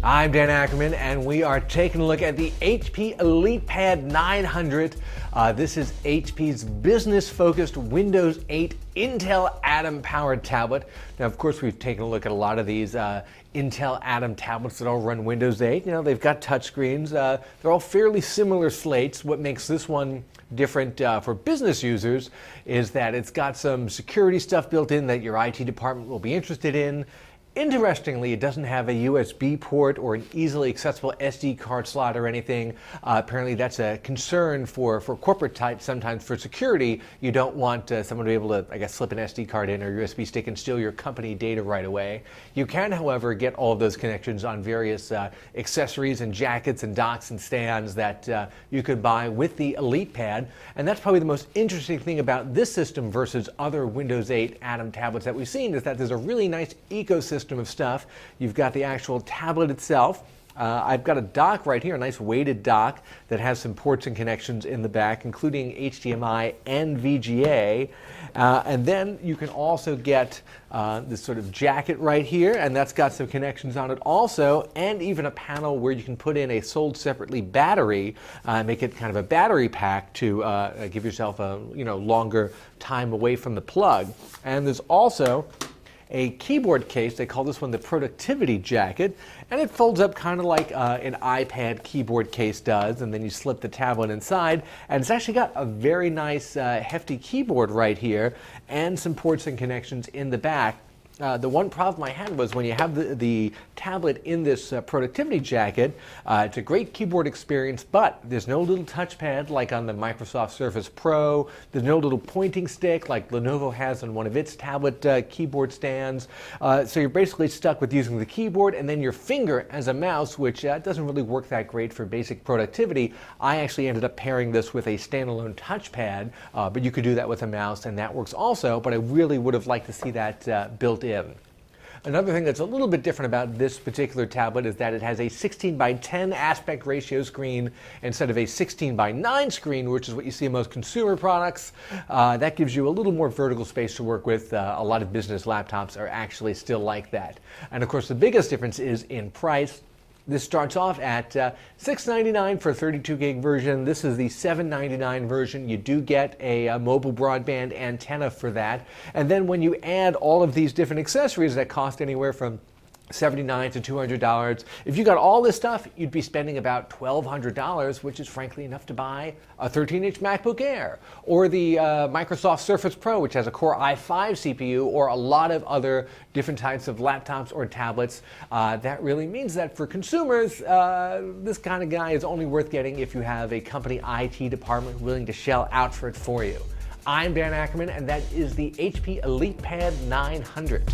I'm Dan Ackerman, and we are taking a look at the HP ElitePad 900. This is HP's business-focused Windows 8 Intel Atom-powered tablet. Now, of course, we've taken a look at a lot of these Intel Atom tablets that all run Windows 8. You know, they've got touchscreens. They're all fairly similar slates. What makes this one different for business users is that it's got some security stuff built in that your IT department will be interested in. Interestingly, it doesn't have a USB port or an easily accessible SD card slot or anything. Apparently that's a concern for corporate types. Sometimes for security, you don't want someone to be able to, I guess, slip an SD card in or USB stick and steal your company data right away. You can, however, get all of those connections on various accessories and jackets and docks and stands that you could buy with the ElitePad. And that's probably the most interesting thing about this system versus other Windows 8 Atom tablets that we've seen, is that there's a really nice ecosystem of stuff. You've got the actual tablet itself. I've got a dock right here, a nice weighted dock that has some ports and connections in the back, including HDMI and VGA. And then you can also get this sort of jacket right here, and that's got some connections on it also, and even a panel where you can put in a sold separately battery, make it kind of a battery pack to give yourself a longer time away from the plug. And there's also a keyboard case. They call this one the productivity jacket, and it folds up kind of like an iPad keyboard case does, and then you slip the tablet inside, and it's actually got a very nice hefty keyboard right here and some ports and connections in the back. The one problem I had was when you have the tablet in this productivity jacket, it's a great keyboard experience, but there's no little touchpad like on the Microsoft Surface Pro. There's no little pointing stick like Lenovo has on one of its tablet keyboard stands. So you're basically stuck with using the keyboard and then your finger as a mouse, which doesn't really work that great for basic productivity. I actually ended up pairing this with a standalone touchpad, but you could do that with a mouse, and that works also, but I really would have liked to see that built in. Another thing that's a little bit different about this particular tablet is that it has a 16:10 aspect ratio screen instead of a 16:9 screen, which is what you see in most consumer products. That gives you a little more vertical space to work with. A lot of business laptops are actually still like that. And of course, the biggest difference is in price. This starts off at $699 for a 32 gig version. This is the $799 version. You do get a mobile broadband antenna for that. And then when you add all of these different accessories that cost anywhere from $79 to $200. If you got all this stuff, you'd be spending about $1,200, which is frankly enough to buy a 13-inch MacBook Air, or the Microsoft Surface Pro, which has a Core i5 CPU, or a lot of other different types of laptops or tablets. That really means that for consumers, this kind of guy is only worth getting if you have a company IT department willing to shell out for it for you. I'm Dan Ackerman, and that is the HP ElitePad 900.